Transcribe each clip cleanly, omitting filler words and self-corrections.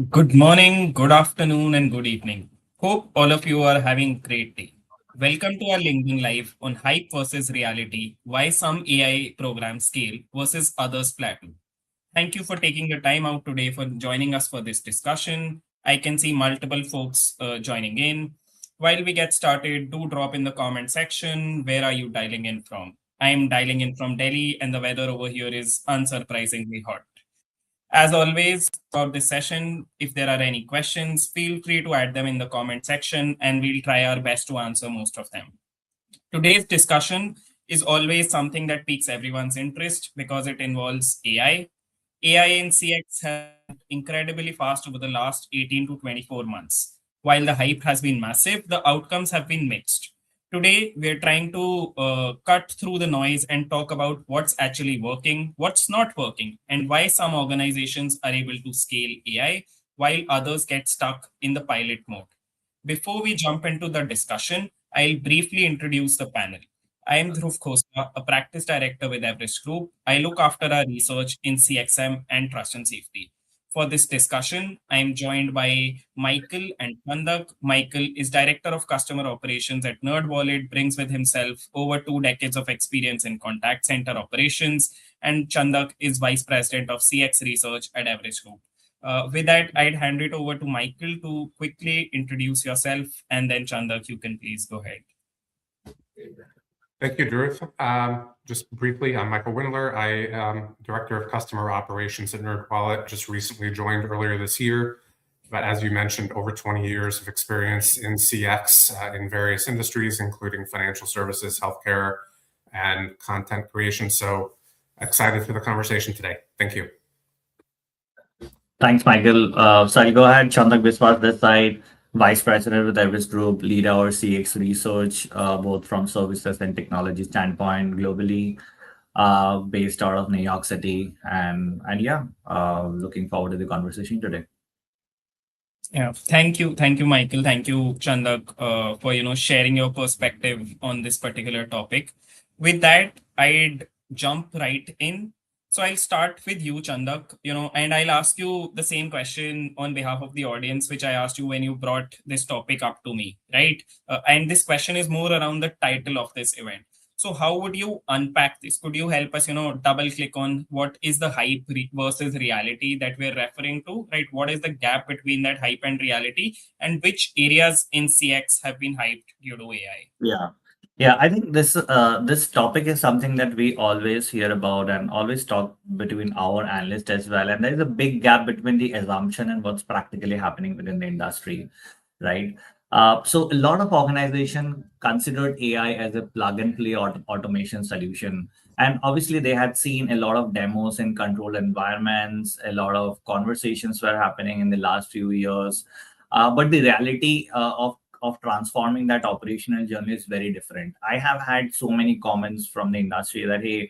Good morning, good afternoon, and good evening. Hope all of you are having a great day. Welcome to our LinkedIn Live on hype versus reality, why some AI programs scale versus others plateau. Thank you for taking the time out today for joining us for this discussion. I can see multiple folks joining in. While we get started, do drop in the comment section where are you dialing in from? I am dialing in from Delhi, and the weather over here is unsurprisingly hot. As always, throughout this session, if there are any questions, feel free to add them in the comment section and we'll try our best to answer most of them. Today's discussion is always something that piques everyone's interest because it involves AI. AI in CX has incredibly fast over the last 18 to 24 months. While the hype has been massive, the outcomes have been mixed. Today, we're trying to cut through the noise and talk about what's actually working, what's not working, and why some organizations are able to scale AI while others get stuck in the pilot mode. Before we jump into the discussion, I'll briefly introduce the panel. I am Dhruv Khosla, a practice director with Everest Group. I look after our research in CXM and trust and safety. For this discussion, I am joined by Michael and Chhandak. Michael is Director of Customer Operations at NerdWallet, brings with himself over 2 decades of experience in contact center operations, and Chhandak is Vice President of CX Research at Everest Group. With that, I'd hand it over to Michael to quickly introduce yourself, and then Chhandak, you can please go ahead. Thank you, Dhruv. Just briefly, I'm Michael Windler. I am Director of Customer Operations at NerdWallet, just recently joined earlier this year. But as you mentioned, over 20 years of experience in CX in various industries, including financial services, healthcare, and content creation. So excited for the conversation today. Thank you. Thanks, Michael. So I'll go ahead. Chhandak Biswas this side, Vice President with Everest Group, lead our CX research, both from services and technology standpoint globally, based out of New York City. And yeah, looking forward to the conversation today. Yeah, thank you, Michael. Thank you, Chhandak, for sharing your perspective on this particular topic. With that, I'd jump right in. So I'll start with you, Chhandak, and I'll ask you the same question on behalf of the audience, which I asked you when you brought this topic up to me, right? And this question is more around the title of this event. So how would you unpack this? Could you help us, double click on what is the hype versus reality that we're referring to, right? What is the gap between that hype and reality, and which areas in CX have been hyped due to AI? Yeah, I think this topic is something that we always hear about and always talk between our analysts as well. And there is a big gap between the assumption and what's practically happening within the industry, right? So a lot of organizations considered AI as a plug and play automation solution. And obviously they had seen a lot of demos in controlled environments, a lot of conversations were happening in the last few years. But the reality of transforming that operational journey is very different. I have had so many comments from the industry that, hey,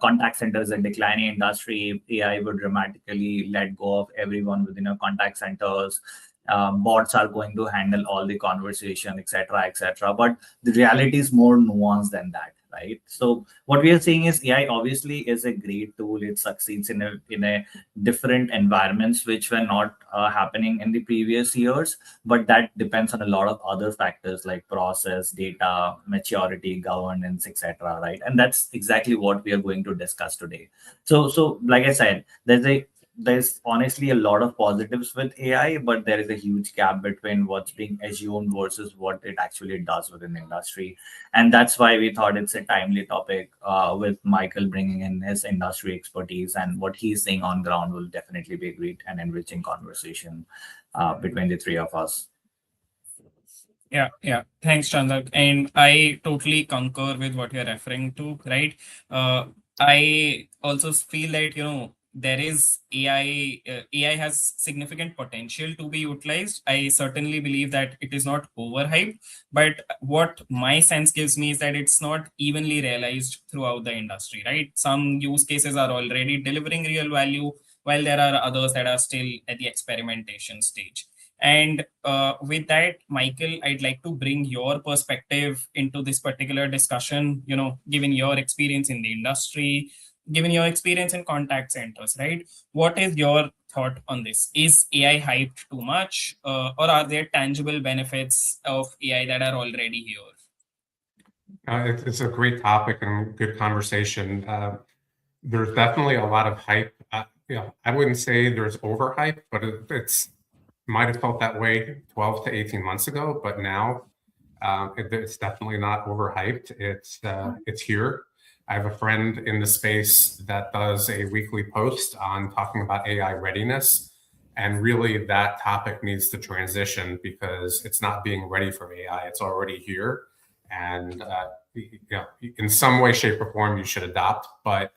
contact center is a declining industry. AI would dramatically let go of everyone within your contact centers. Bots are going to handle all the conversation, etc., etc. But the reality is more nuanced than that, right? So what we are seeing is AI obviously is a great tool. It succeeds in a different environments which were not happening in the previous years, but that depends on a lot of other factors like process, data, maturity, governance, etc. Right? And that's exactly what we are going to discuss today. So like I said, there's honestly a lot of positives with AI, but there is a huge gap between what's being assumed versus what it actually does within the industry. And that's why we thought it's a timely topic, with Michael bringing in his industry expertise, and what he's seeing on ground will definitely be a great and enriching conversation between the three of us. Yeah. Thanks, Chhandak. And I totally concur with what you're referring to, right? I also feel that, there is AI. AI has significant potential to be utilized. I certainly believe that it is not overhyped, but what my sense gives me is that it's not evenly realized throughout the industry, right? Some use cases are already delivering real value, while there are others that are still at the experimentation stage. And with that, Michael, I'd like to bring your perspective into this particular discussion, given your experience in the industry, given your experience in contact centers, right? What is your thought on this? Is AI hyped too much, or are there tangible benefits of AI that are already here? It's a great topic and good conversation. There's definitely a lot of hype. I wouldn't say there's overhype, but it's might have felt that way 12 to 18 months ago, but now it's definitely not overhyped. It's here. I have a friend in the space that does a weekly post on talking about AI readiness. And really that topic needs to transition because it's not being ready for AI. It's already here. And in some way, shape, or form, you should adopt, but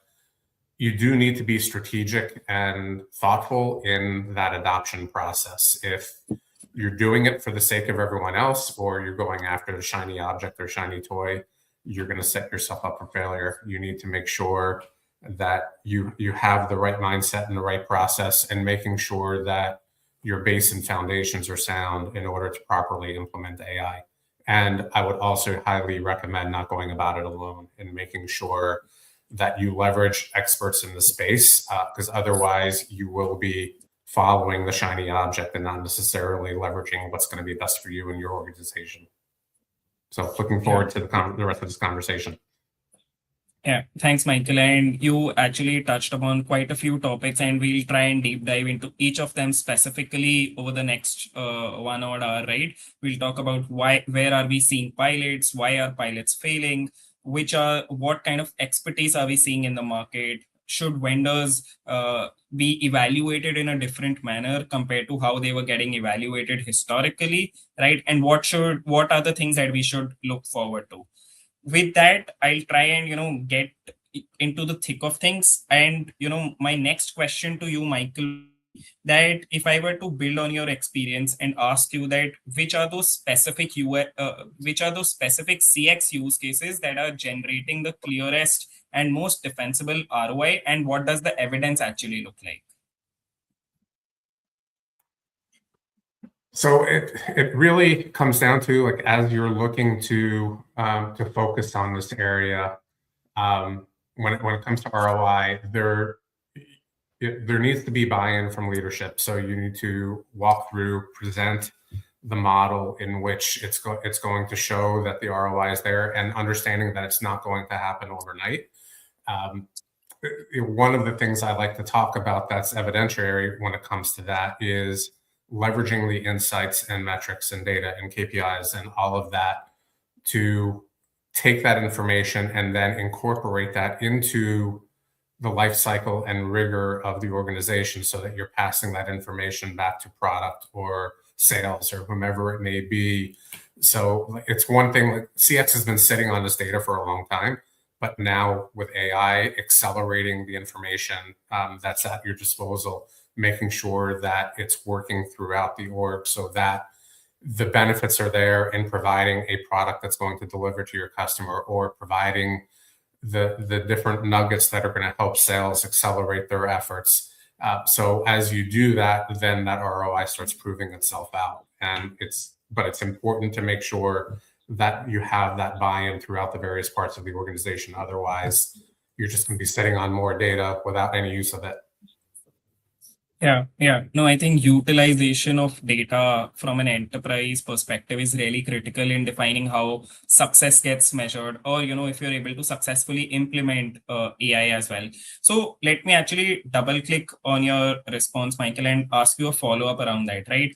you do need to be strategic and thoughtful in that adoption process. If you're doing it for the sake of everyone else, or you're going after the shiny object or shiny toy, you're going to set yourself up for failure. You need to make sure that you have the right mindset and the right process, and making sure that your base and foundations are sound in order to properly implement AI. And I would also highly recommend not going about it alone and making sure that you leverage experts in the space, because otherwise you will be following the shiny object and not necessarily leveraging what's going to be best for you and your organization. So looking forward to the rest of this conversation. Yeah, thanks, Michael. And you actually touched upon quite a few topics, and we'll try and deep dive into each of them specifically over the next 1 hour, right? We'll talk about where are we seeing pilots, why are pilots failing, what kind of expertise are we seeing in the market? Should vendors be evaluated in a different manner compared to how they were getting evaluated historically, right? And what are the things that we should look forward to? With that, I'll try and get into the thick of things. And my next question to you, Michael, that if I were to build on your experience and ask you that which are those specific CX use cases that are generating the clearest and most defensible ROI, and what does the evidence actually look like? So it really comes down to, like, as you're looking to focus on this area, when it comes to ROI, there needs to be buy-in from leadership. So you need to walk through, present the model in which it's going to show that the ROI is there, and understanding that it's not going to happen overnight. One of the things I like to talk about that's evidentiary when it comes to that is leveraging the insights and metrics and data and KPIs and all of that to take that information and then incorporate that into the life cycle and rigor of the organization, so that you're passing that information back to product or sales or whomever it may be. So it's one thing, like CX has been sitting on this data for a long time, but now with AI accelerating the information that's at your disposal, making sure that it's working throughout the org so that the benefits are there in providing a product that's going to deliver to your customer, or providing the different nuggets that are going to help sales accelerate their efforts. So as you do that, then that ROI starts proving itself out. And it's important to make sure that you have that buy-in throughout the various parts of the organization. Otherwise, you're just going to be sitting on more data without any use of it. Yeah. No, I think utilization of data from an enterprise perspective is really critical in defining how success gets measured, or, if you're able to successfully implement AI as well. So let me actually double click on your response, Michael, and ask you a follow-up around that, right?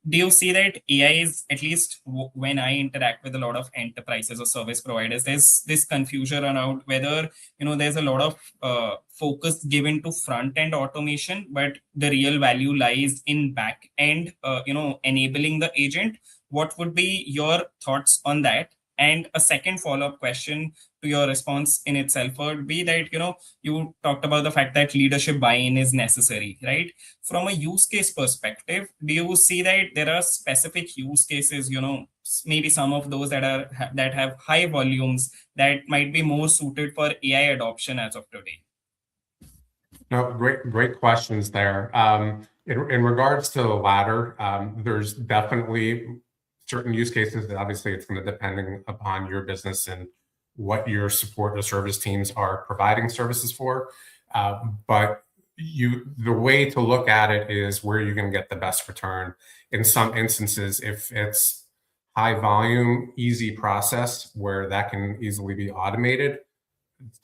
Do you see that AI is, at least when I interact with a lot of enterprises or service providers, there's this confusion around whether, there's a lot of focus given to front-end automation, but the real value lies in back-end, enabling the agent. What would be your thoughts on that? And a second follow-up question to your response in itself would be that, you talked about the fact that leadership buy-in is necessary, right? From a use case perspective, do you see that there are specific use cases, maybe some of those that have high volumes that might be more suited for AI adoption as of today? No, great questions there. In regards to the latter, there's definitely certain use cases that obviously it's going to depend upon your business and what your support or service teams are providing services for. But the way to look at it is where you're going to get the best return. In some instances, if it's high volume, easy process where that can easily be automated,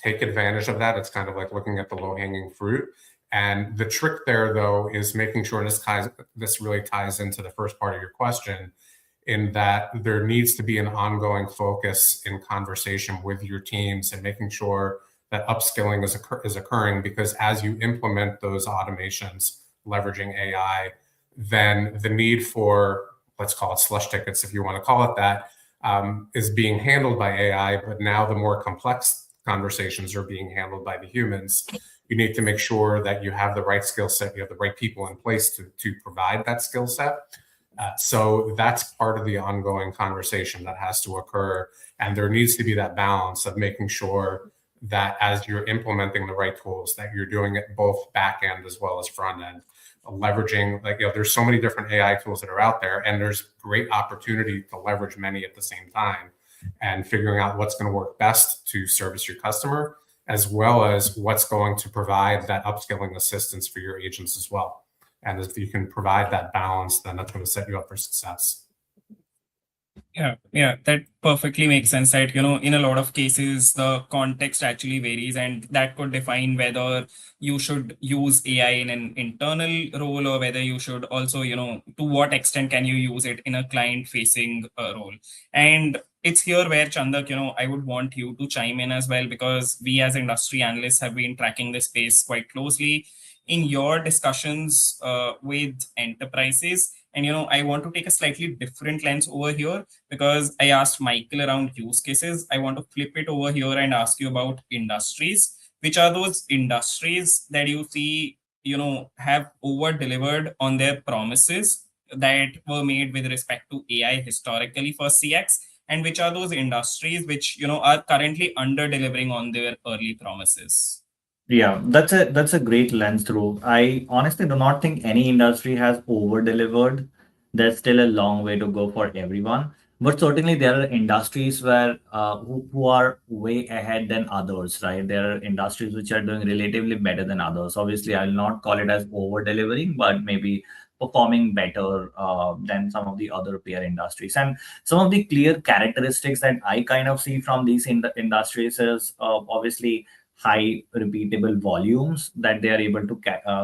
take advantage of that. It's kind of like looking at the low-hanging fruit. And the trick there, though, is making sure this really ties into the first part of your question, in that there needs to be an ongoing focus in conversation with your teams and making sure that upskilling is occurring, because as you implement those automations leveraging AI, then the need for, let's call it slush tickets, if you want to call it that, is being handled by AI. But now the more complex conversations are being handled by the humans. You need to make sure that you have the right skill set, you have the right people in place to provide that skill set. So that's part of the ongoing conversation that has to occur. And there needs to be that balance of making sure that as you're implementing the right tools, that you're doing it both back end as well as front end, leveraging, there's so many different AI tools that are out there, and there's great opportunity to leverage many at the same time, and figuring out what's going to work best to service your customer, as well as what's going to provide that upskilling assistance for your agents as well. And if you can provide that balance, then that's going to set you up for success. Yeah, that perfectly makes sense. That, in a lot of cases, the context actually varies, and that could define whether you should use AI in an internal role, or whether you should also, to what extent can you use it in a client-facing role. And it's here where, Chhandak, I would want you to chime in as well, because we as industry analysts have been tracking this space quite closely. In your discussions with enterprises, and I want to take a slightly different lens over here, because I asked Michael around use cases. I want to flip it over here and ask you about industries. Which are those industries that you see, have over delivered on their promises that were made with respect to AI historically for CX? And which are those industries which, are currently under delivering on their early promises? Yeah, that's a great lens through. I honestly do not think any industry has over delivered. There's still a long way to go for everyone. But certainly there are industries where who are way ahead than others, right? There are industries which are doing relatively better than others. Obviously, I'll not call it as over delivering, but maybe performing better than some of the other peer industries. And some of the clear characteristics that I kind of see from these industries is obviously high repeatable volumes, that they are able to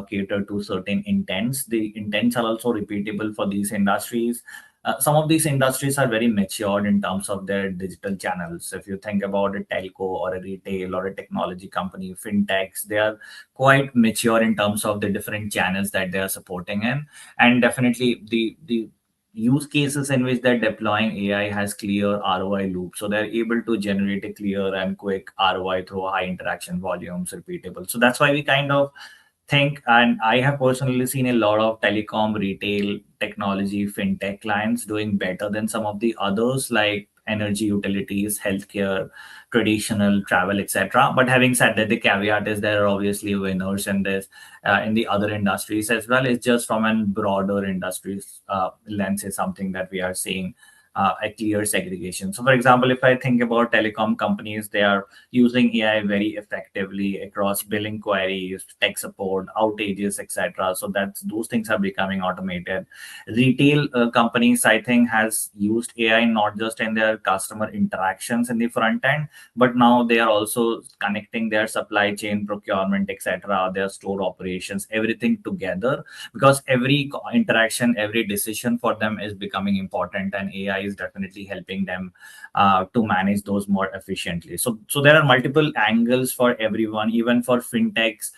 cater to certain intents. The intents are also repeatable for these industries. Some of these industries are very matured in terms of their digital channels. If you think about a telco or a retail or a technology company, fintechs, they are quite mature in terms of the different channels that they are supporting in. And definitely the use cases in which they're deploying AI has clear ROI loop. So they're able to generate a clear and quick ROI through high interaction volumes, repeatable. So that's why we kind of think, and I have personally seen a lot of telecom, retail, technology, fintech clients doing better than some of the others, like energy utilities, healthcare, traditional travel, etc. But having said that, the caveat is there are obviously winners in this, in the other industries as well. It's just from a broader industries lens is something that we are seeing a clear segregation. So, for example, if I think about telecom companies, they are using AI very effectively across billing queries, tech support, outages, etc. So that's those things are becoming automated. Retail companies, I think, has used AI not just in their customer interactions in the front end, but now they are also connecting their supply chain, procurement, etc., their store operations, everything together, because every interaction, every decision for them is becoming important, and AI is definitely helping them to manage those more efficiently. So there are multiple angles for everyone. Even for fintechs,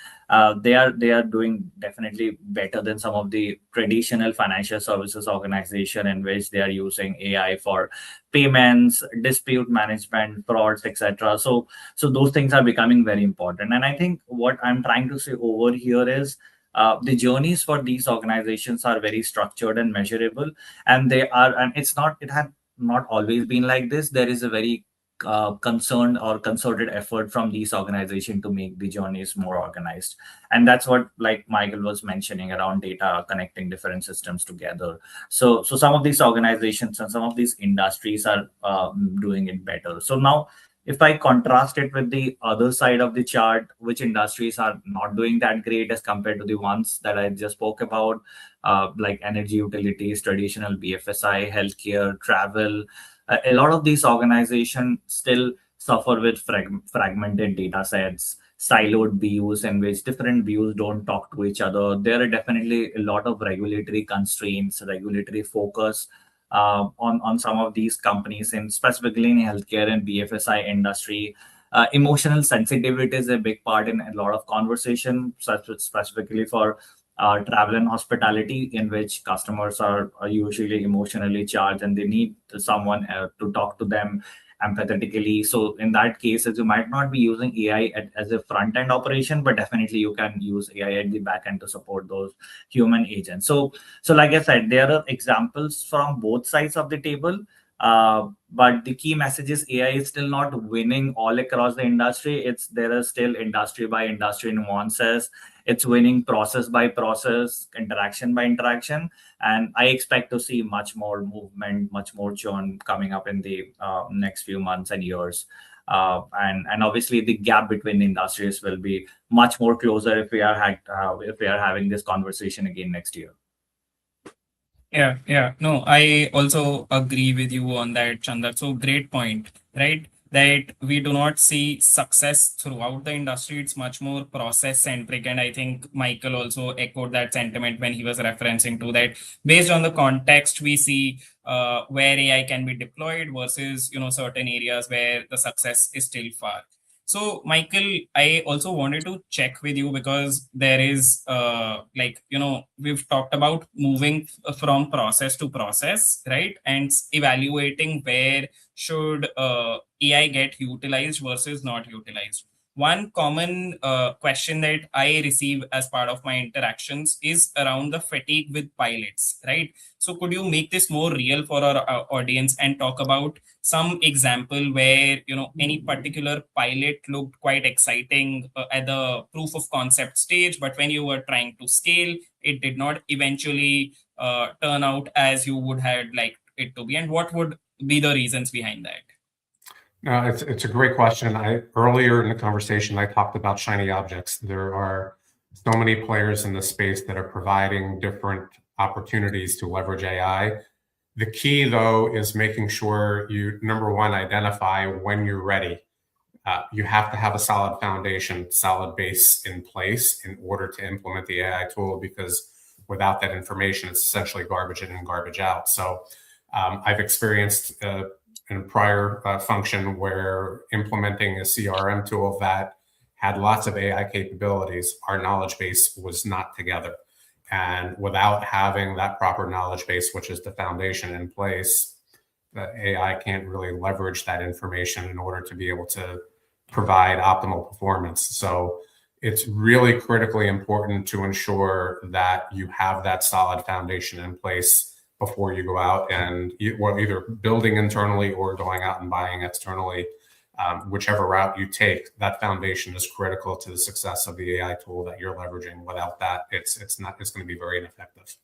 they are doing definitely better than some of the traditional financial services organization, in which they are using AI for payments, dispute management, frauds, etc. So those things are becoming very important. And I think what I'm trying to say over here is the journeys for these organizations are very structured and measurable, and it had not always been like this. There is a very concerned or concerted effort from these organizations to make the journeys more organized. And that's what, like Michael was mentioning, around data connecting different systems together. So some of these organizations and some of these industries are doing it better. So now, If I contrast it with the other side of the chart, which industries are not doing that great as compared to the ones that I just spoke about, like energy utilities, traditional BFSI, healthcare, travel, a lot of these organizations still suffer with fragmented data sets, siloed views in which different views don't talk to each other. There are definitely a lot of regulatory constraints, regulatory focus on some of these companies, and specifically in healthcare and BFSI industry. Emotional sensitivity is a big part in a lot of conversation, specifically for travel and hospitality, in which customers are usually emotionally charged and they need someone to talk to them empathetically. So in that case, you might not be using AI as a front end operation, but definitely you can use AI at the back end to support those human agents. So like I said, there are examples from both sides of the table. But the key message is AI is still not winning all across the industry. There are still industry by industry nuances. It's winning process by process, interaction by interaction, and I expect to see much more movement, much more churn coming up in the next few months and years. And obviously the gap between industries will be much more closer if we are having this conversation again next year. Yeah, yeah. No, I also agree with you on that, Chandar. So great point, right? That we do not see success throughout the industry. It's much more process centric. And I think Michael also echoed that sentiment when he was referencing to that. Based on the context, we see where AI can be deployed versus, certain areas where the success is still far. So, Michael, I also wanted to check with you because there is, we've talked about moving from process to process, right? And evaluating where should AI get utilized versus not utilized. One common question that I receive as part of my interactions is around the fatigue with pilots, right? So, could you make this more real for our audience and talk about some example where any particular pilot looked quite exciting at the proof of concept stage, but when you were trying to scale, it did not eventually turn out as you would have liked it to be, and what would be the reasons behind that? No, it's a great question. Earlier in the conversation, I talked about shiny objects. There are so many players in the space that are providing different opportunities to leverage AI. The key, though, is making sure you, number one, identify when you're ready. You have to have a solid foundation, solid base in place in order to implement the AI tool, because without that information, it's essentially garbage in and garbage out. So I've experienced in a prior function where implementing a CRM tool that had lots of AI capabilities, our knowledge base was not together. And without having that proper knowledge base, which is the foundation in place, the AI can't really leverage that information in order to be able to provide optimal performance. So it's really critically important to ensure that you have that solid foundation in place before you go out and either building internally or going out and buying externally. Whichever route you take, that foundation is critical to the success of the AI tool that you're leveraging. Without that, it's going to be very ineffective.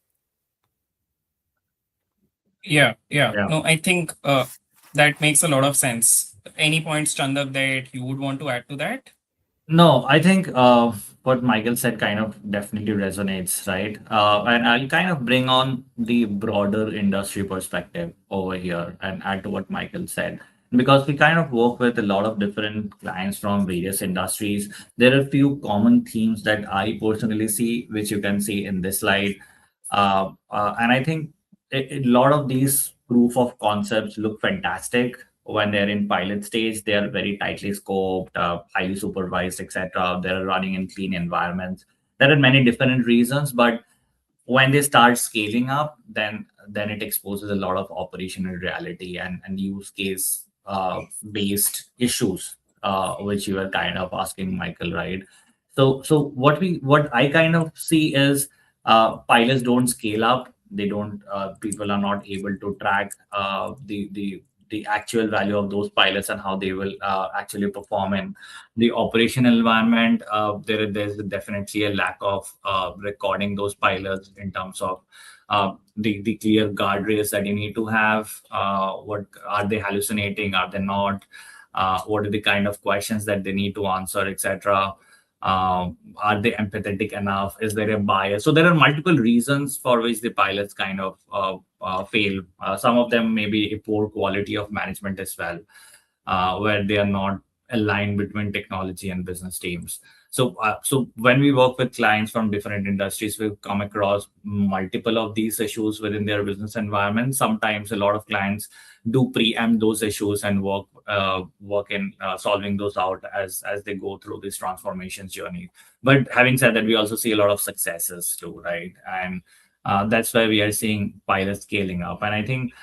Yeah. Yeah. No, I think that makes a lot of sense. Any points, Chandak, that you would want to add to that? No, I think what Michael said kind of definitely resonates, right? And I'll kind of bring on the broader industry perspective over here and add to what Michael said. Because we kind of work with a lot of different clients from various industries, there are a few common themes that I personally see, which you can see in this slide. And I think a lot of these proof of concepts look fantastic when they're in pilot stage. They are very tightly scoped, highly supervised, etc. They're running in clean environments. There are many different reasons, but when they start scaling up, then it exposes a lot of operational reality and use case based issues, which you were kind of asking, Michael, right? So what I kind of see is pilots don't scale up. They don't. People are not able to track the actual value of those pilots and how they will actually perform in the operational environment. There's definitely a lack of recording those pilots in terms of the clear guardrails that you need to have. What are they hallucinating? Are they not? what are the kind of questions that they need to answer, etc. Are they empathetic enough? Is there a bias? So there are multiple reasons for which the pilots kind of fail. Some of them may be a poor quality of management as well, where they are not aligned between technology and business teams. So when we work with clients from different industries, we've come across multiple of these issues within their business environment. Sometimes a lot of clients do preempt those issues and work in solving those out as they go through this transformation journey. But having said that, we also see a lot of successes too, right? And that's why we are seeing pilots scaling up. And I think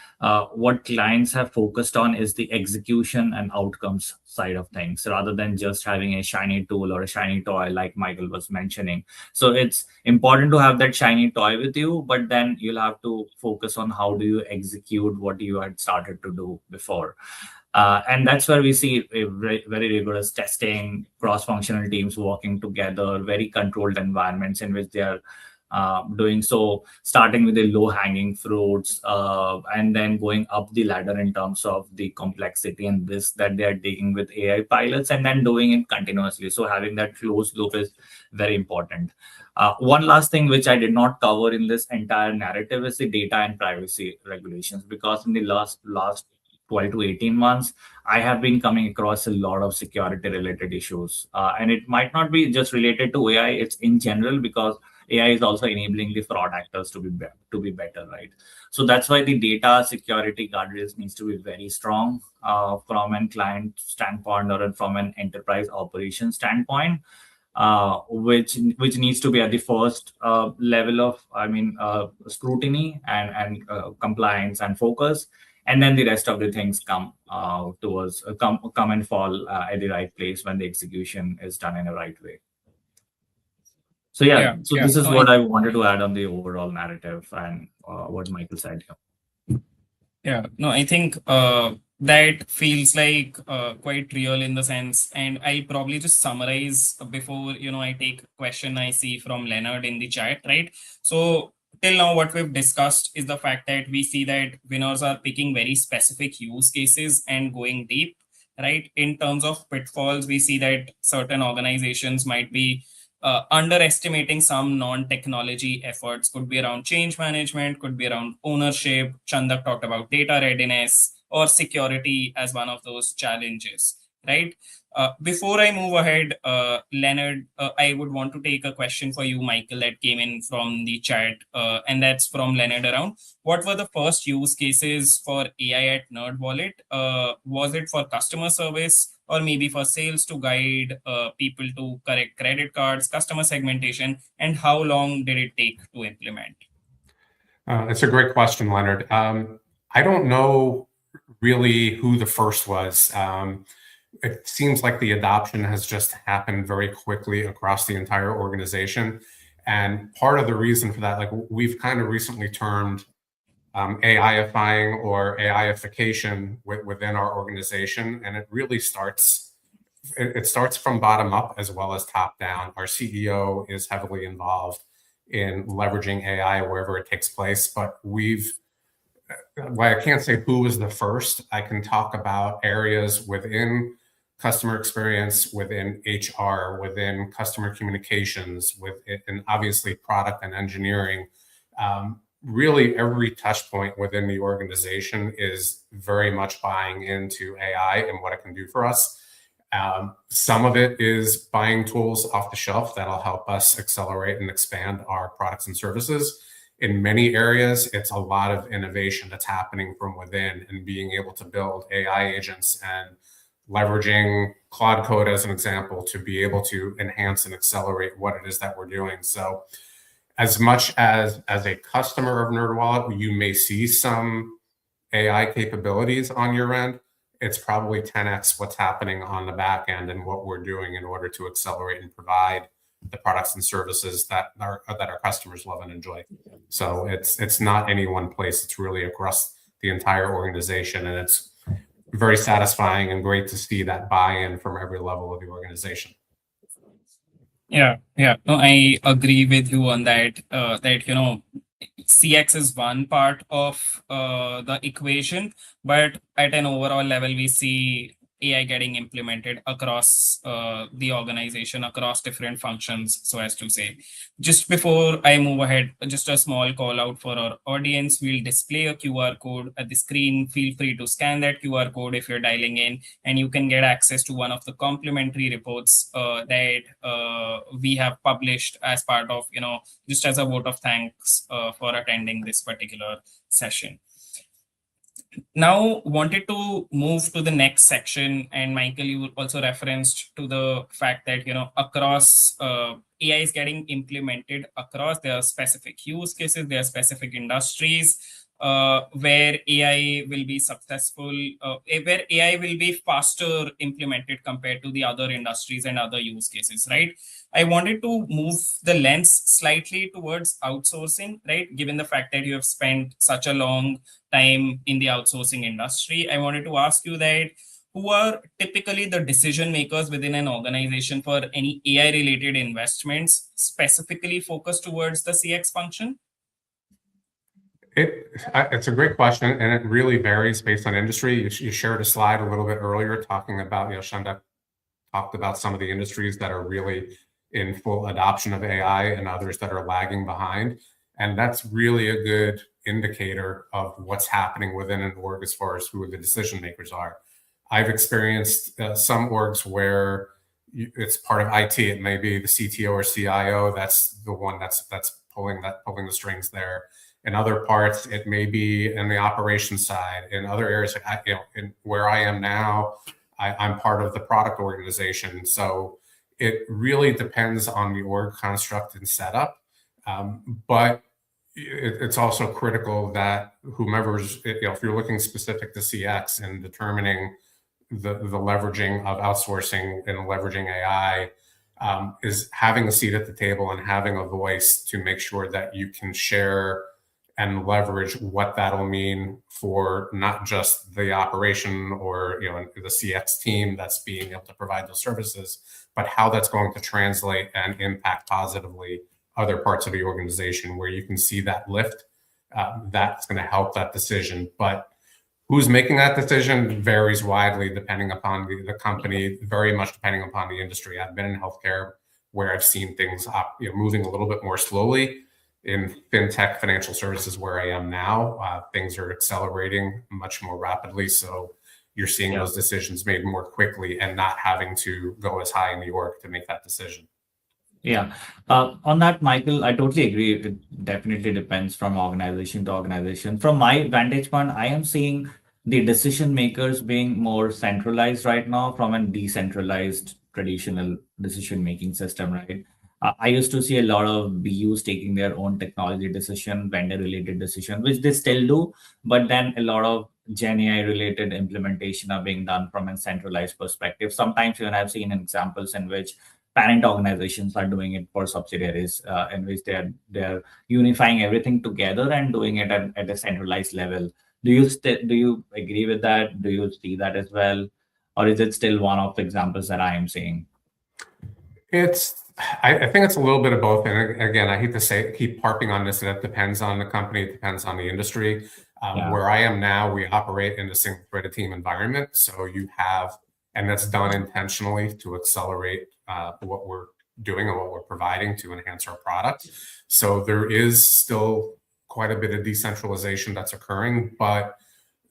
what clients have focused on is the execution and outcomes side of things, rather than just having a shiny tool or a shiny toy, like Michael was mentioning. So it's important to have that shiny toy with you, but then you'll have to focus on how do you execute what you had started to do before. And that's where we see a very rigorous testing, cross-functional teams working together, very controlled environments in which they are doing so, starting with the low-hanging fruits, and then going up the ladder in terms of the complexity and risk that they are taking with AI pilots, and then doing it continuously. So having that closed loop is very important. One last thing which I did not cover in this entire narrative is the data and privacy regulations, because in the last 12 to 18 months, I have been coming across a lot of security related issues. And it might not be just related to AI, it's in general, because AI is also enabling the fraud actors to be better, right? So that's why the data security guardrails needs to be very strong from a client standpoint or from an enterprise operation standpoint, which needs to be at the first level of scrutiny and compliance and focus, and then the rest of the things come and fall at the right place when the execution is done in a right way. So this is what I wanted to add on the overall narrative and what Michael said here. Yeah, no, I think that feels like quite real in the sense, and I'll probably just summarize before I take a question I see from Leonard in the chat, right? So till now, what we've discussed is the fact that we see that winners are picking very specific use cases and going deep, right? In terms of pitfalls, we see that certain organizations might be underestimating some non-technology efforts. Could be around change management, could be around ownership. Chhandak talked about data readiness or security as one of those challenges, right? Before I move ahead, Leonard, I would want to take a question for you, Michael, that came in from the chat, and that's from Leonard around. What were the first use cases for AI at NerdWallet? Was it for customer service, or maybe for sales to guide people to correct credit cards, customer segmentation, and how long did it take to implement? It's a great question, Leonard. I don't know really who the first was. It seems like the adoption has just happened very quickly across the entire organization. And part of the reason for that, like we've kind of recently termed AIifying or AIification within our organization. And it really starts from bottom up as well as top down. Our CEO is heavily involved in leveraging AI wherever it takes place, but I can't say who was the first. I can talk about areas within customer experience, within HR, within customer communications, and obviously product and engineering. Really every touch point within the organization is very much buying into AI and what it can do for us. Some of it is buying tools off the shelf that'll help us accelerate and expand our products and services. In many areas, it's a lot of innovation that's happening from within and being able to build AI agents and leveraging Claude Code as an example to be able to enhance and accelerate what it is that we're doing. So as much as a customer of NerdWallet, you may see some AI capabilities on your end, it's probably 10x what's happening on the back end and what we're doing in order to accelerate and provide the products and services that our customers love and enjoy. So it's not any one place. It's really across the entire organization, and it's very satisfying and great to see that buy-in from every level of the organization. Yeah. No, I agree with you on that. CX is one part of the equation, but at an overall level, we see AI getting implemented across the organization, across different functions, so as to say. Just before I move ahead, just a small call out for our audience. We'll display a QR code at the screen. Feel free to scan that QR code if you're dialing in, and you can get access to one of the complimentary reports that we have published as part of, just as a vote of thanks for attending this particular session. Now, wanted to move to the next section, and Michael, you also referenced to the fact that across AI is getting implemented across their specific use cases, their specific industries, where AI will be successful, where AI will be faster implemented compared to the other industries and other use cases, right? I wanted to move the lens slightly towards outsourcing, right? Given the fact that you have spent such a long time in the outsourcing industry, I wanted to ask you that who are typically the decision makers within an organization for any AI related investments specifically focused towards the CX function? It's a great question, and it really varies based on industry. You shared a slide a little bit earlier talking about, Chhandak talked about some of the industries that are really in full adoption of AI and others that are lagging behind. And that's really a good indicator of what's happening within an org as far as who the decision makers are. I've experienced some orgs where it's part of IT. It may be the CTO or CIO. That's the one that's pulling the strings there. In other parts, it may be in the operations side. In other areas, in where I am now, I'm part of the product organization. So it really depends on the org construct and setup. But it's also critical that whomever's, if you're looking specific to CX and determining the leveraging of outsourcing and leveraging AI, is having a seat at the table and having a voice to make sure that you can share and leverage what that'll mean for not just the operation or the CX team that's being able to provide those services, but how that's going to translate and impact positively other parts of the organization where you can see that lift. That's going to help that decision. But who's making that decision varies widely depending upon the company, very much depending upon the industry. I've been in healthcare where I've seen things moving a little bit more slowly. In fintech, financial services, where I am now, things are accelerating much more rapidly. So you're seeing those decisions made more quickly and not having to go as high in the org to make that decision. Yeah. On that, Michael, I totally agree. It definitely depends from organization to organization. From my vantage point, I am seeing the decision makers being more centralized right now from a decentralized traditional decision making system, right? I used to see a lot of BUs taking their own technology decision, vendor related decision, which they still do, but then a lot of Gen AI related implementation are being done from a centralized perspective. Sometimes even I've seen examples in which parent organizations are doing it for subsidiaries, in which they're unifying everything together and doing it at a centralized level. Do you agree with that? Do you see that as well, or is it still one of the examples that I am seeing? I think it's a little bit of both. And again, I hate to keep harping on this. That depends on the company. It depends on the industry. Where I am now, we operate in a single threaded team environment. So you have, and that's done intentionally to accelerate what we're doing and what we're providing to enhance our product. So there is still quite a bit of decentralization that's occurring, but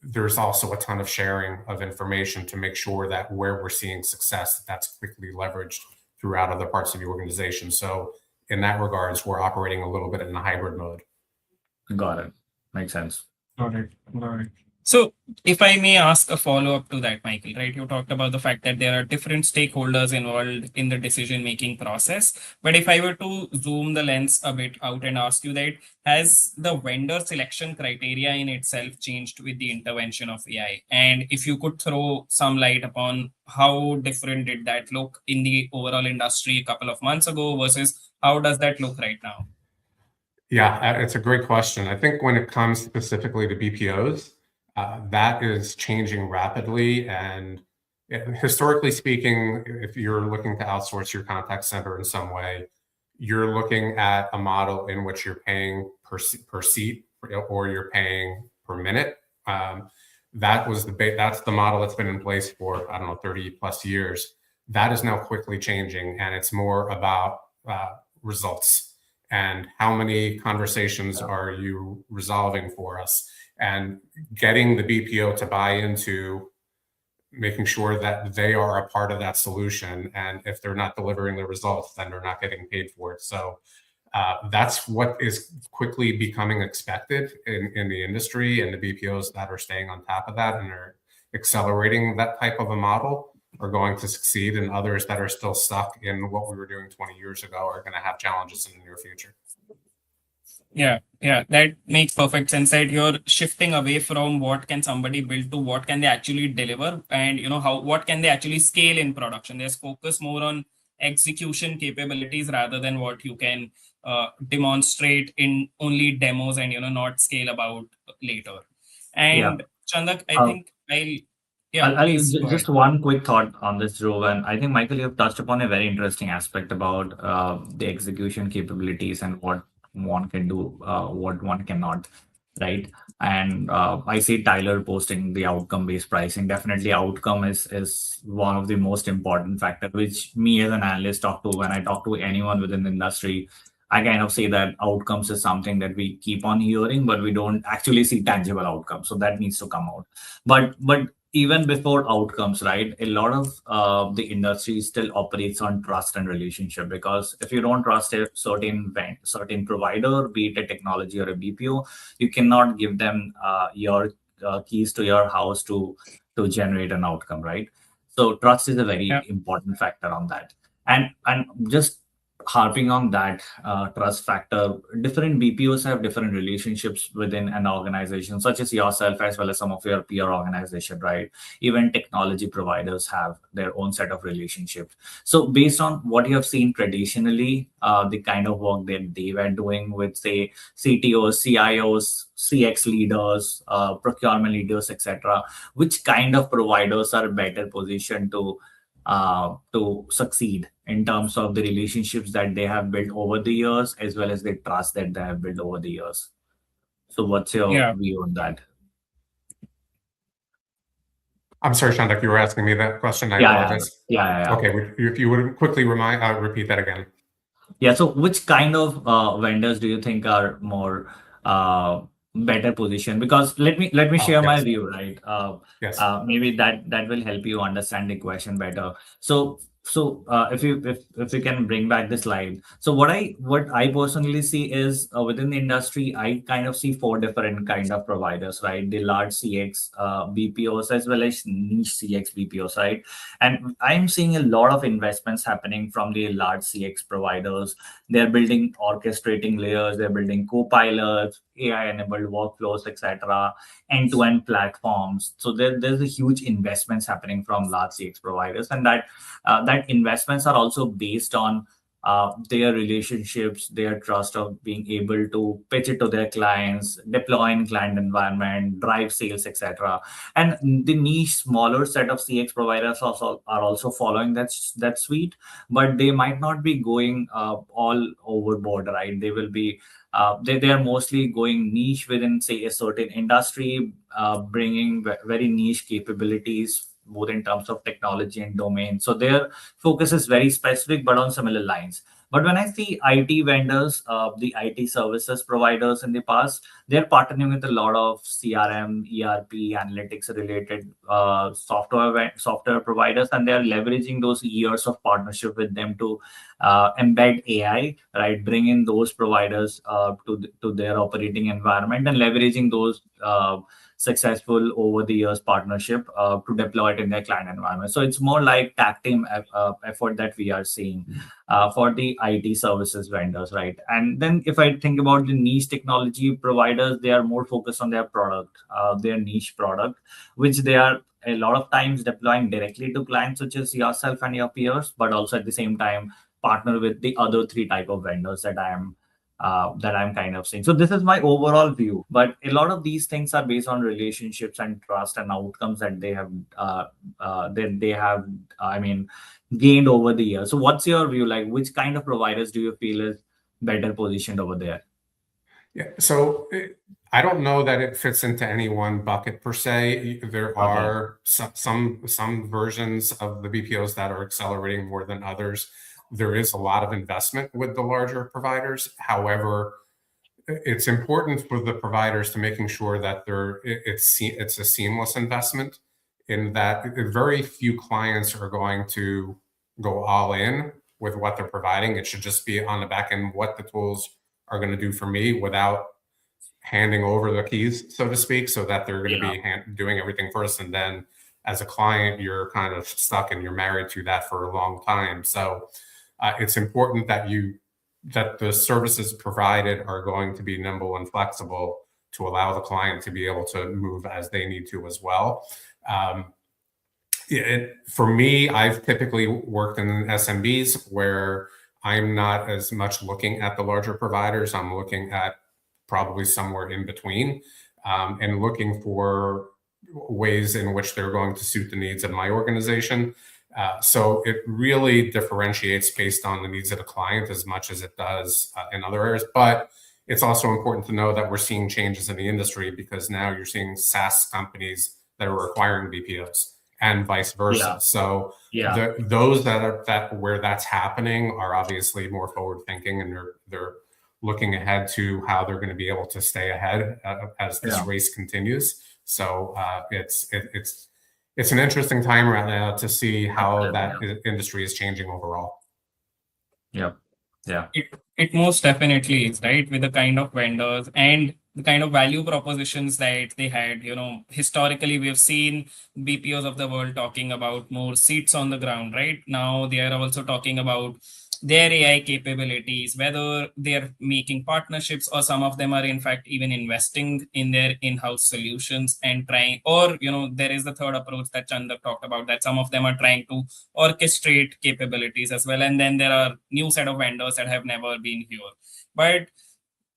there's also a ton of sharing of information to make sure that where we're seeing success, that's quickly leveraged throughout other parts of the organization. So in that regards, we're operating a little bit in a hybrid mode. Got it. Makes sense. Got it. So if I may ask a follow-up to that, Michael, right? You talked about the fact that there are different stakeholders involved in the decision-making process. But if I were to zoom the lens a bit out and ask you that, has the vendor selection criteria in itself changed with the intervention of AI? And if you could throw some light upon how different did that look in the overall industry a couple of months ago versus how does that look right now? Yeah, it's a great question. I think when it comes specifically to BPOs, that is changing rapidly. And historically speaking, if you're looking to outsource your contact center in some way, you're looking at a model in which you're paying per seat or you're paying per minute. That's the model that's been in place for, I don't know, 30 plus years. That is now quickly changing, and it's more about results and how many conversations are you resolving for us, and getting the BPO to buy into making sure that they are a part of that solution. And if they're not delivering the results, then they're not getting paid for it. So that's what is quickly becoming expected in the industry, and the BPOs that are staying on top of that and are accelerating that type of a model are going to succeed, and others that are still stuck in what we were doing 20 years ago are going to have challenges in the near future. Yeah, that makes perfect sense. That you're shifting away from what can somebody build to what can they actually deliver, and what can they actually scale in production. There's focus more on execution capabilities rather than what you can demonstrate in only demos and not scale about later. Yeah. And Chandak, I Uh, think please go ahead. Just one quick thought on this, Dhruv, and I think Michael, you have touched upon a very interesting aspect about the execution capabilities and what one can do, what one cannot, right? And I see Tyler posting the outcome-based pricing. Definitely, outcome is one of the most important factor, which me as an analyst talk to when I talk to anyone within the industry. I kind of say that outcomes is something that we keep on hearing, but we don't actually see tangible outcomes. So that needs to come out. But even before outcomes, right? A lot of the industry still operates on trust and relationship, because if you don't trust a certain provider, be it a technology or a BPO, you cannot give them your keys to your house to generate an outcome, right? So trust is a very Yeah. important factor on that. And just harping on that trust factor, different BPOs have different relationships within an organization, such as yourself as well as some of your peer organization, right? Even technology providers have their own set of relationships. So based on what you have seen traditionally, the kind of work that they were doing with, say, CTOs, CIOs, CX leaders, procurement leaders, etc., which kind of providers are better positioned to succeed in terms of the relationships that they have built over the years, as well as the trust that they have built over the years? So what's your Yeah. view on that? I'm sorry, Chhandak, you were asking me that question. I Yeah, apologize. yeah. Okay, if you would quickly repeat that again. Yeah, so which kind of vendors do you think are more better positioned? Because let me Oh, share my yes, view, right? yes. Maybe that will help you understand the question better. So if you can bring back the slide. So what I personally see is within the industry, I kind of see four different kind of providers, right? The large CX BPOs as well as niche CX BPOs, right? And I'm seeing a lot of investments happening from the large CX providers. They're building orchestrating layers, they're building co-pilots, AI-enabled workflows, etc., end-to-end platforms. So there's a huge investments happening from large CX providers, and that investments are also based on their relationships, their trust of being able to pitch it to their clients, deploy in client environment, drive sales, etc. And the niche smaller set of CX providers also are also following that suite, but they might not be going all overboard, right? They will be they are mostly going niche within, say, a certain industry, bringing very niche capabilities both in terms of technology and domain. So their focus is very specific, but on similar lines. But when I see IT vendors, the IT services providers in the past, they're partnering with a lot of CRM, ERP, analytics related software providers, and they're leveraging those years of partnership with them to embed AI, right? Bring in those providers to their operating environment, and leveraging those successful over the years partnership to deploy it in their client environment. So it's more like tag team effort that we are seeing for the IT services vendors, right? And then if I think about the niche technology providers, they are more focused on their product, their niche product, which they are a lot of times deploying directly to clients such as yourself and your peers, but also at the same time partner with the other three type of vendors that I'm kind of seeing. So this is my overall view. But a lot of these things are based on relationships and trust and outcomes that they have, I mean, gained over the years. So what's your view? Like, which kind of providers do you feel is better positioned over there? Yeah. So I don't know that it fits into any one bucket per se. There Okay. are some versions of the BPOs that are accelerating more than others. There is a lot of investment with the larger providers. However, it's important for the providers to making sure that it's a seamless investment, in that very few clients are going to go all in with what they're providing. It should just be on the back end what the tools are going to do for me without handing over the keys, so to speak, so that they're going to be doing everything first. And then as a client, you're kind of stuck and you're married to that for a long time. So it's important that the services provided are going to be nimble and flexible to allow the client to be able to move as they need to as well. For me, I've typically worked in SMBs where I'm not as much looking at the larger providers. I'm looking at probably somewhere in between, and looking for ways in which they're going to suit the needs of my organization. So it really differentiates based on the needs of the client as much as it does in other areas. But it's also important to know that we're seeing changes in the industry, because now you're seeing SaaS companies that are acquiring BPOs and vice versa. So those where that's happening are obviously more forward thinking, and they're looking ahead to how they're going to be able to stay ahead as this race continues. So it's an interesting time right now to see how that industry is changing overall. It most definitely is, right? With the kind of vendors and the kind of value propositions that they had, historically we have seen BPOs of the world talking about more seats on the ground, right? Now they are also talking about their AI capabilities, whether they're making partnerships or some of them are in fact even investing in their in-house solutions and trying, or there is the third approach that Chhandak talked about, that some of them are trying to orchestrate capabilities as well. And then there are new set of vendors that have never been here. But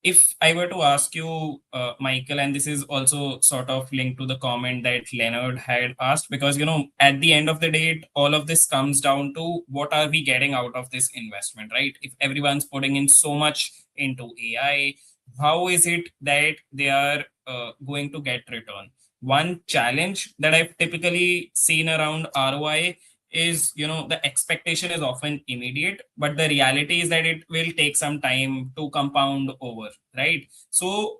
if I were to ask you, Michael, and this is also sort of linked to the comment that Leonard had asked, because, at the end of the day, all of this comes down to what are we getting out of this investment, right? If everyone's putting in so much into AI, how is it that they are going to get return? One challenge that I've typically seen around ROI is, the expectation is often immediate, but the reality is that it will take some time to compound over, right? So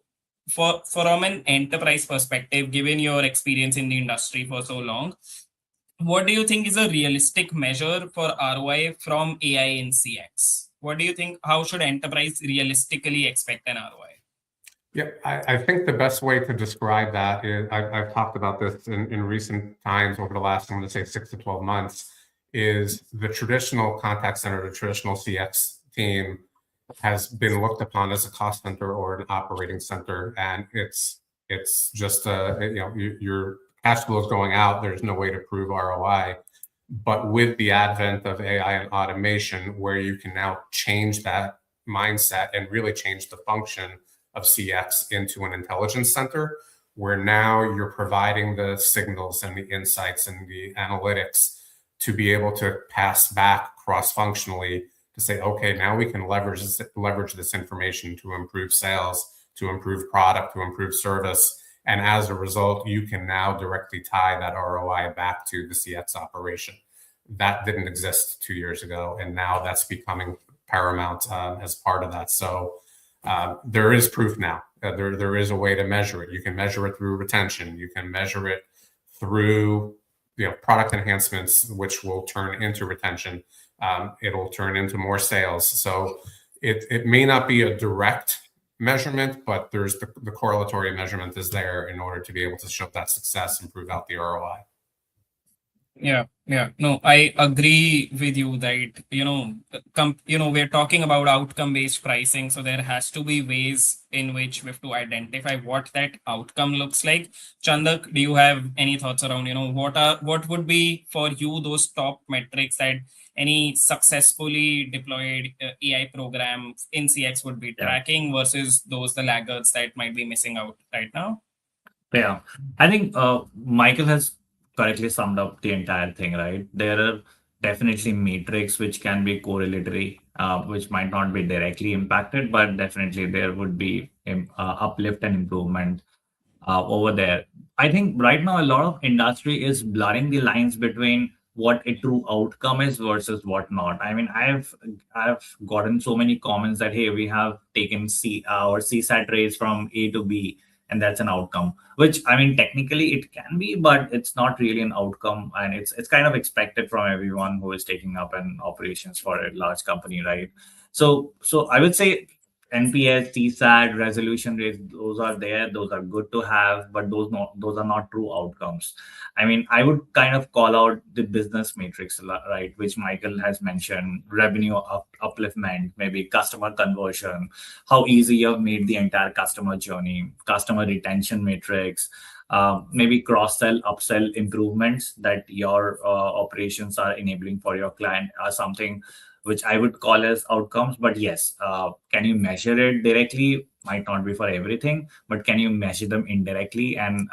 from an enterprise perspective, given your experience in the industry for so long, what do you think is a realistic measure for ROI from AI in CX? What do you think? How should enterprise realistically expect an ROI? Yeah, I think the best way to describe that is, I've talked about this in recent times over the last, I'm going to say 6 to 12 months, is the traditional contact center, the traditional CX team has been looked upon as a cost center or an operating center. And it's just, your cash flow is going out. There's no way to prove ROI. But with the advent of AI and automation, where you can now change that mindset and really change the function of CX into an intelligence center, where now you're providing the signals and the insights and the analytics to be able to pass back cross-functionally to say, okay, now we can leverage this information to improve sales, to improve product, to improve service. And as a result, you can now directly tie that ROI back to the CX operation. That didn't exist 2 years ago, and now that's becoming paramount as part of that. So there is proof now. There is a way to measure it. You can measure it through retention. You can measure it through product enhancements, which will turn into retention. It'll turn into more sales. So it may not be a direct measurement, but there's the correlatory measurement is there in order to be able to show that success and prove out the ROI. Yeah. No, I agree with you that, we're talking about outcome-based pricing. So there has to be ways in which we have to identify what that outcome looks like. Chhandak, do you have any thoughts around, what would be for you those top metrics that any successfully deployed AI program in CX would be tracking versus the laggards that might be missing out right now? Yeah, I think Michael has correctly summed up the entire thing, right? There are definitely metrics which can be correlatory, which might not be directly impacted, but definitely there would be uplift and improvement over there. I think right now a lot of industry is blurring the lines between what a true outcome is versus what not. I mean, I've gotten so many comments that hey, we have taken our CSAT rates from A to B, and that's an outcome. Which I mean, technically it can be, but it's not really an outcome, and it's kind of expected from everyone who is taking up an operations for a large company, right? So I would say NPS, TSAT, resolution rates, those are there, those are good to have, but those are not true outcomes. I mean, I would kind of call out the business matrix, right, which Michael has mentioned, revenue upliftment, maybe customer conversion, how easy you have made the entire customer journey, customer retention matrix, maybe cross-sell, upsell improvements that your operations are enabling for your client are something which I would call as outcomes. But yes, can you measure it directly? Might not be for everything, but can you measure them indirectly and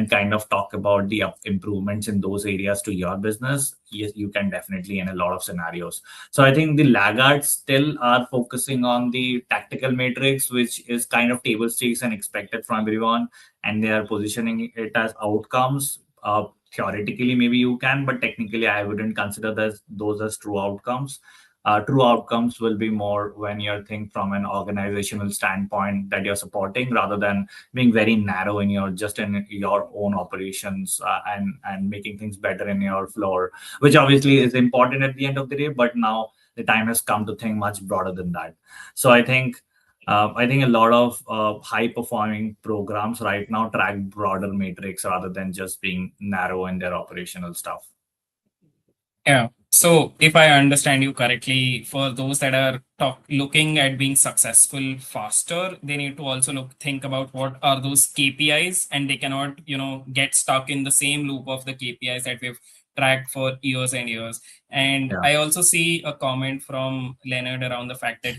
kind of talk about the improvements in those areas to your business? Yes, you can definitely in a lot of scenarios. So I think the laggards still are focusing on the tactical matrix, which is kind of table stakes and expected from everyone, and they are positioning it as outcomes. Theoretically maybe you can, but technically I wouldn't consider those as true outcomes. True outcomes will be more when you think from an organizational standpoint that you're supporting, rather than being very narrow in your own operations, and making things better in your floor, which obviously is important at the end of the day, but now the time has come to think much broader than that. So I think a lot of high performing programs right now track broader matrix rather than just being narrow in their operational stuff. Yeah. So if I understand you correctly, for those that are looking at being successful faster, they need to also think about what are those KPIs, and they cannot, get stuck in the same loop of the KPIs that we've tracked for years and years. And Yeah. I also see a comment from Leonard around the fact that,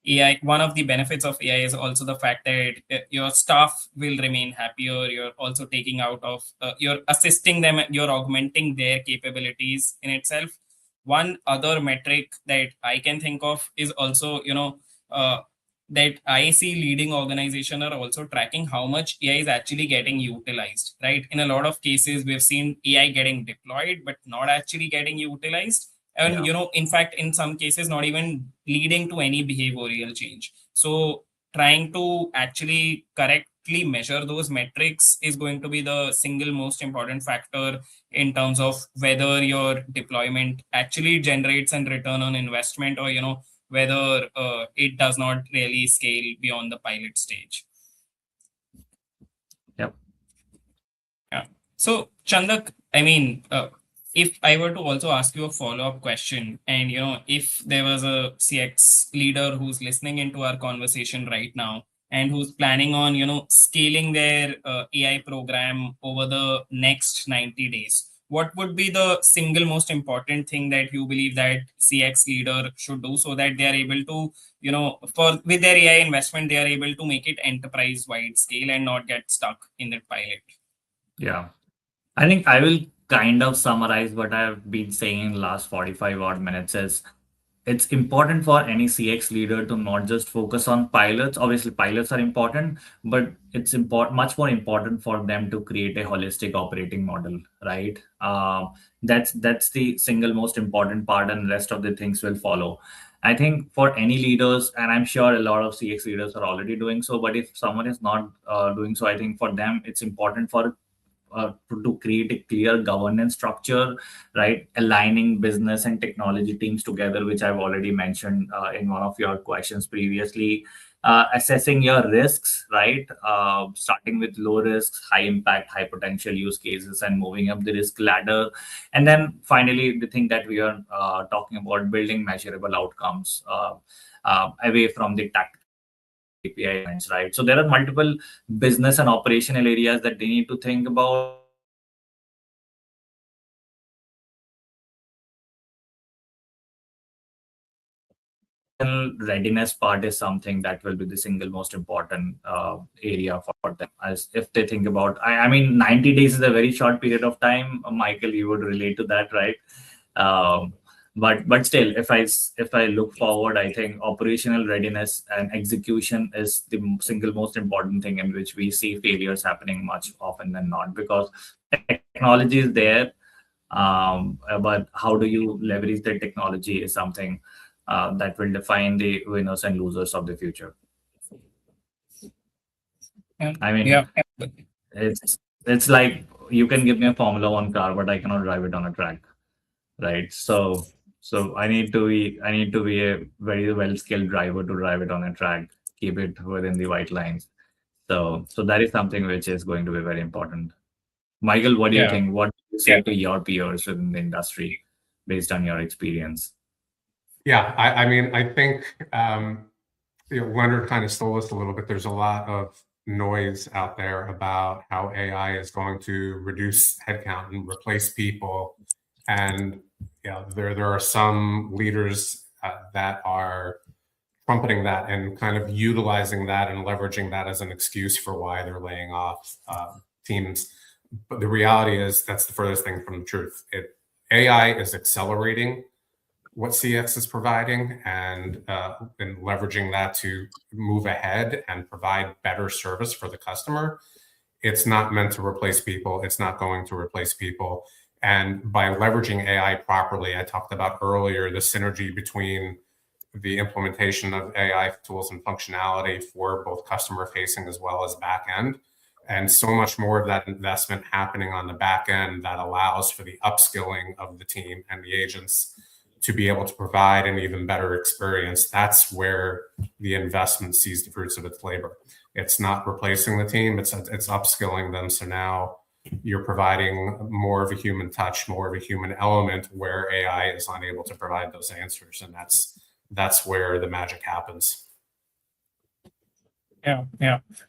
AI, one of the benefits of AI is also the fact that your staff will remain happier. You're also taking out of, you're assisting them, you're augmenting their capabilities in itself. One other metric that I can think of is also, that I see leading organization are also tracking how much AI is actually getting utilized, right? In a lot of cases, we've seen AI getting deployed, but not actually getting utilized. And, Yeah. in fact, in some cases, not even leading to any behavioral change. So trying to actually correctly measure those metrics is going to be the single most important factor in terms of whether your deployment actually generates a return on investment, or whether it does not really scale beyond the pilot stage. Yep. Yeah. So Chandak, I mean, if I were to also ask you a follow-up question, and if there was a CX leader who's listening into our conversation right now and who's planning on scaling their AI program over the next 90 days, what would be the single most important thing that you believe that CX leader should do so that they are able to, for with their AI investment, they are able to make it enterprise wide scale and not get stuck in that pilot? Yeah. I think I will kind of summarize what I've been saying in the last 45 odd minutes is it's important for any CX leader to not just focus on pilots. Obviously, pilots are important, but it's much more important for them to create a holistic operating model, right? That's the single most important part, and the rest of the things will follow. I think for any leaders, and I'm sure a lot of CX leaders are already doing so, but if someone is not doing so, I think for them it's important to create a clear governance structure, right? Aligning business and technology teams together, which I've already mentioned in one of your questions previously. Assessing your risks, right? Starting with low risks, high impact, high potential use cases, and moving up the risk ladder. And then finally, the thing that we are talking about, building measurable outcomes away from the tactical API events, right? So there are multiple business and operational areas that they need to think about. Readiness part is something that will be the single most important area for them, as if they think about, I mean, 90 days is a very short period of time. Michael, you would relate to that, right? But still, if I look forward, I think operational readiness and execution is the single most important thing in which we see failures happening much often than not, because technology is there, but how do you leverage the technology is something that will define the winners and losers of the future. I mean, Yeah. it's like you can give me a Formula One car, but I cannot drive it on a track, right? So I need to be a very well skilled driver to drive it on a track, keep it within the white lines. So that is something which is going to be very important. Michael, what do you Yeah. think? What do you say to your peers within the industry based on your experience? Yeah, I mean, I think Leonard kind of stole this a little bit. There's a lot of noise out there about how AI is going to reduce headcount and replace people, and there are some leaders that are trumpeting that and kind of utilizing that and leveraging that as an excuse for why they're laying off teams. But the reality is that's the furthest thing from the truth. AI is accelerating what CX is providing and leveraging that to move ahead and provide better service for the customer. It's not meant to replace people. It's not going to replace people. And by leveraging AI properly, I talked about earlier the synergy between the implementation of AI tools and functionality for both customer facing as well as back end. And so much more of that investment happening on the back end that allows for the upskilling of the team and the agents to be able to provide an even better experience. That's where the investment sees the fruits of its labor. It's not replacing the team, it's upskilling them. So now you're providing more of a human touch, more of a human element where AI is unable to provide those answers. And that's where the magic happens. Yeah.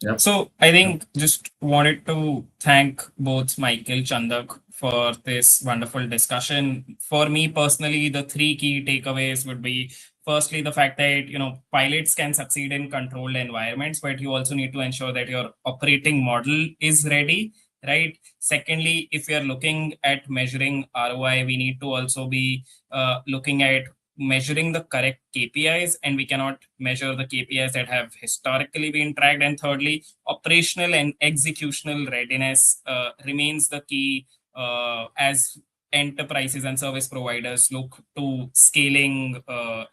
Yep. So I think just wanted to thank both Michael, Chhandak for this wonderful discussion. For me personally, the three key takeaways would be firstly the fact that pilots can succeed in controlled environments, but you also need to ensure that your operating model is ready, right? Secondly, if we are looking at measuring ROI, we need to also be looking at measuring the correct KPIs, and we cannot measure the KPIs that have historically been tracked. And thirdly, operational and executional readiness remains the key as enterprises and service providers look to scaling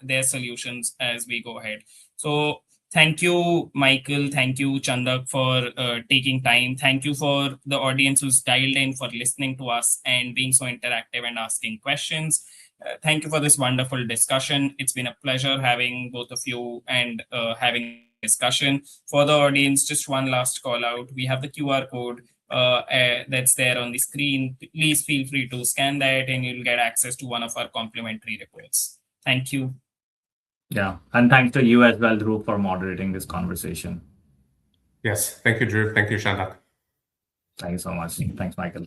their solutions as we go ahead. So thank you, Michael. Thank you, Chhandak, for taking time. Thank you for the audience who's dialed in, for listening to us and being so interactive and asking questions. Thank you for this wonderful discussion. It's been a pleasure having both of you and having discussion. For the audience, just one last call out. We have the QR code that's there on the screen. Please feel free to scan that and you'll get access to one of our complimentary reports. Thank you. Yeah. And thanks to you as well, Dhruv, for moderating this conversation. Yes. Thank you, Dhruv. Thank you, Chhandak. Thank you so much. Thanks, Michael.